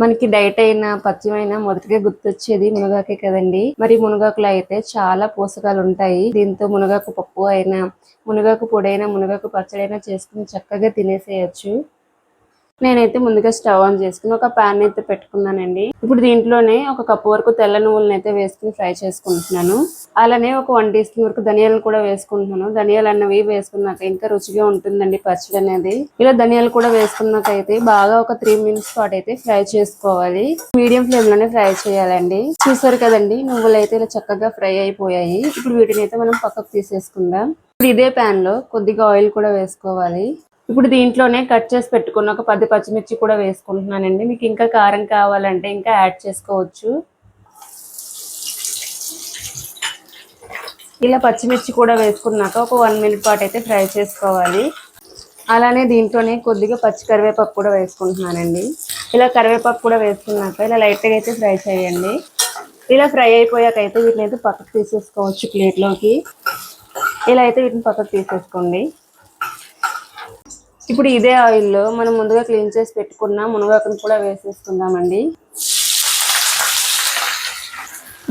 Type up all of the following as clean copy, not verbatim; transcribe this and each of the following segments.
మనకి డైట్ అయినా పథ్యమైనా మొదటిగా గుర్తొచ్చేది మునగాకే కదండి. మరి మునగాకులో అయితే చాలా పోషకాలు ఉంటాయి. దీంతో మునగాకు పప్పు అయినా, మునగాకు పొడైనా, మునగాకు పచ్చడైనా చేసుకుని చక్కగా తినేసేయచ్చు. నేనైతే ముందుగా స్టవ్ ఆన్ చేసుకుని ఒక ప్యాన్ అయితే పెట్టుకున్నానండి. ఇప్పుడు దీంట్లోనే ఒక కప్పు వరకు తెల్ల నువ్వులను అయితే వేసుకుని ఫ్రై చేసుకుంటున్నాను. అలానే ఒక 1 టీ స్పూన్ వరకు ధనియాలను కూడా వేసుకుంటున్నాను. ధనియాలు అన్నవి వేసుకున్నాక ఇంకా రుచిగా ఉంటుందండి పచ్చడి అనేది. ఇలా ధనియాలు కూడా వేసుకున్నాక అయితే బాగా ఒక 3 మినిట్స్ పాటు అయితే ఫ్రై చేసుకోవాలి. మీడియం ఫ్లేమ్ లోనే ఫ్రై చేయాలండి. చూసారు కదండి, నువ్వులు అయితే ఇలా చక్కగా ఫ్రై అయిపోయాయి. ఇప్పుడు వీటిని అయితే మనం పక్కకు తీసేసుకుందాం. ఇప్పుడు ఇదే ప్యాన్ లో కొద్దిగా ఆయిల్ కూడా వేసుకోవాలి. ఇప్పుడు దీంట్లోనే కట్ చేసి పెట్టుకున్న ఒక 10 పచ్చిమిర్చి కూడా వేసుకుంటున్నానండి. మీకు ఇంకా కారం కావాలంటే ఇంకా యాడ్ చేసుకోవచ్చు. ఇలా పచ్చిమిర్చి కూడా వేసుకున్నాక ఒక 1 మినిట్ పాటు అయితే ఫ్రై చేసుకోవాలి. అలానే దీంట్లోనే కొద్దిగా పచ్చి కరివేపాకు కూడా వేసుకుంటున్నానండి. ఇలా కరివేపాకు కూడా వేసుకున్నాక ఇలా లైట్గా అయితే ఫ్రై చేయండి. ఇలా ఫ్రై అయిపోయాక అయితే వీటిని అయితే పక్కకు తీసేసుకోవచ్చు ప్లేట్లోకి. ఇలా అయితే వీటిని పక్కకు తీసేసుకోండి. ఇప్పుడు ఇదే ఆయిల్లో మనం ముందుగా క్లీన్ చేసి పెట్టుకున్న మునగాకును కూడా వేసేసుకుందామండి.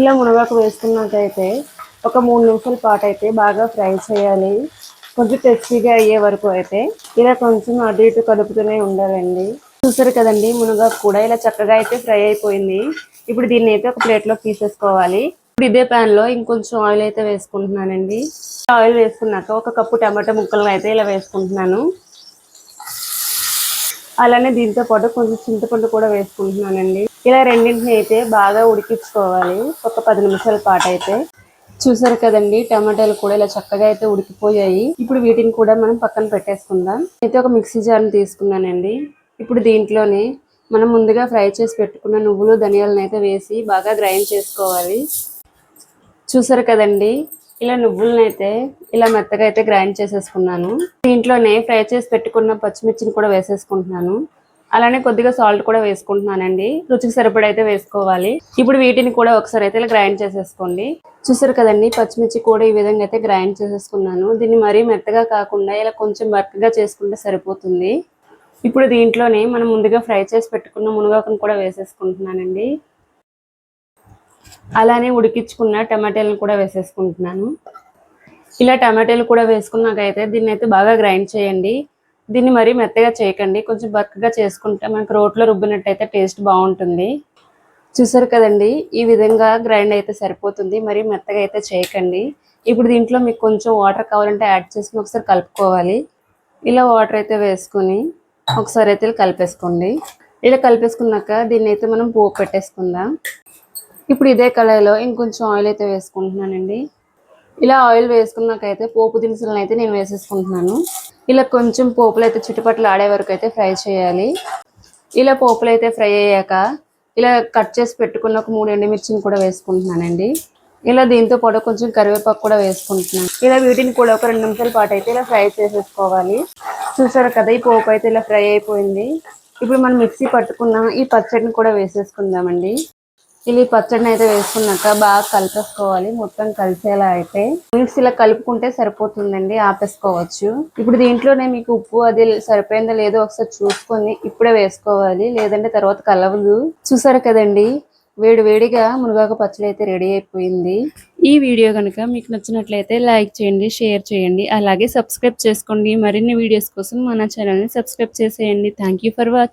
ఇలా మునగాకు వేసుకున్నట్టయితే ఒక 3 నిమిషాల పాటు అయితే బాగా ఫ్రై చేయాలి. కొంచెం టెస్టీగా అయ్యే వరకు అయితే ఇలా కొంచెం అటు ఇటు కలుపుతూనే ఉండాలండి. చూసారు కదండి, మునగాకు కూడా ఇలా చక్కగా అయితే ఫ్రై అయిపోయింది. ఇప్పుడు దీన్ని అయితే ఒక ప్లేట్లోకి తీసేసుకోవాలి. ఇప్పుడు ఇదే ప్యాన్ లో ఇంకొంచెం ఆయిల్ అయితే వేసుకుంటున్నానండి. ఆయిల్ వేసుకున్నాక ఒక కప్పు టమాటా ముక్కలను అయితే ఇలా వేసుకుంటున్నాను. అలానే దీంతో పాటు కొంచెం చింతపండు కూడా వేసుకుంటున్నానండి. ఇలా రెండింటిని అయితే బాగా ఉడికించుకోవాలి ఒక 10 నిమిషాల పాటు అయితే. చూసారు కదండి, టమాటాలు కూడా ఇలా చక్కగా అయితే ఉడికిపోయాయి. ఇప్పుడు వీటిని కూడా మనం పక్కన పెట్టేసుకుందాం. అయితే ఒక మిక్సీ జార్ని తీసుకున్నానండి. ఇప్పుడు దీంట్లోనే మనం ముందుగా ఫ్రై చేసి పెట్టుకున్న నువ్వులు ధనియాలను అయితే వేసి బాగా గ్రైండ్ చేసుకోవాలి. చూసారు కదండి, ఇలా నువ్వులను అయితే ఇలా మెత్తగా అయితే గ్రైండ్ చేసేసుకున్నాను. దీంట్లోనే ఫ్రై చేసి పెట్టుకున్న పచ్చిమిర్చిని కూడా వేసేసుకుంటున్నాను. అలానే కొద్దిగా సాల్ట్ కూడా వేసుకుంటున్నానండి. రుచికి సరిపడా అయితే వేసుకోవాలి. ఇప్పుడు వీటిని కూడా ఒకసారి అయితే ఇలా గ్రైండ్ చేసేసుకోండి. చూసారు కదండి, పచ్చిమిర్చి కూడా ఈ విధంగా అయితే గ్రైండ్ చేసేసుకున్నాను. దీన్ని మరీ మెత్తగా కాకుండా ఇలా కొంచెం బరకగా చేసుకుంటే సరిపోతుంది. ఇప్పుడు దీంట్లోనే మనం ముందుగా ఫ్రై చేసి పెట్టుకున్న మునగాకును కూడా వేసేసుకుంటున్నానండి. అలానే ఉడికించుకున్న టమాటాలను కూడా వేసేసుకుంటున్నాను. ఇలా టమాటాలు కూడా వేసుకున్నాకైతే దీన్ని అయితే బాగా గ్రైండ్ చేయండి. దీన్ని మరీ మెత్తగా చేయకండి, కొంచెం బరకగా చేసుకుంటే మనకు రోట్లో రుబ్బినట్టయితే టేస్ట్ బాగుంటుంది. చూసారు కదండి, ఈ విధంగా గ్రైండ్ అయితే సరిపోతుంది, మరీ మెత్తగా అయితే చేయకండి. ఇప్పుడు దీంట్లో మీకు కొంచెం వాటర్ కావాలంటే యాడ్ చేసుకుని ఒకసారి కలుపుకోవాలి. ఇలా వాటర్ అయితే వేసుకొని ఒకసారి అయితే కలిపేసుకోండి. ఇలా కలిపేసుకున్నాక దీన్ని అయితే మనం పోపు పెట్టేసుకుందాం. ఇప్పుడు ఇదే కళాయిలో ఇంకొంచెం ఆయిల్ అయితే వేసుకుంటున్నానండి. ఇలా ఆయిల్ వేసుకున్నాకైతే పోపు దినుసులను అయితే నేను వేసేసుకుంటున్నాను. ఇలా కొంచెం పోపులు అయితే చుట్టుపక్కల ఆడే వరకు అయితే ఫ్రై చేయాలి. ఇలా పోపులు అయితే ఫ్రై అయ్యాక ఇలా కట్ చేసి పెట్టుకున్న ఒక 3 ఎండుమిర్చిని కూడా వేసుకుంటున్నానండి. ఇలా దీంతో పాటు కొంచెం కరివేపాకు కూడా వేసుకుంటున్నాను. ఇలా వీటిని కూడా ఒక 2 నిమిషాల పాటు అయితే ఇలా ఫ్రై చేసేసుకోవాలి. చూసారు కదా, ఈ పోపు అయితే ఇలా ఫ్రై అయిపోయింది. ఇప్పుడు మనం మిక్సీ పట్టుకున్న ఈ పచ్చడిని కూడా వేసేసుకుందామండి. ఇలా ఈ పచ్చడిని అయితే వేసుకున్నాక బాగా కలిపేసుకోవాలి, మొత్తం కలిసేలా అయితే. మిక్స్ ఇలా కలుపుకుంటే సరిపోతుందండి, ఆపేసుకోవచ్చు. ఇప్పుడు దీంట్లోనే మీకు ఉప్పు అది సరిపోయిందో లేదో ఒకసారి చూసుకొని ఇప్పుడే వేసుకోవాలి, లేదంటే తర్వాత కలవదు. చూసారు కదండి, వేడిగా మునగాకు పచ్చడి అయితే రెడీ అయిపోయింది. ఈ వీడియో కనుక మీకు నచ్చినట్లయితే లైక్ చేయండి, షేర్ చేయండి, అలాగే సబ్స్క్రైబ్ చేసుకోండి. మరిన్ని వీడియోస్ కోసం మన ఛానల్ని సబ్స్క్రైబ్ చేసేయండి. Thank you for watching.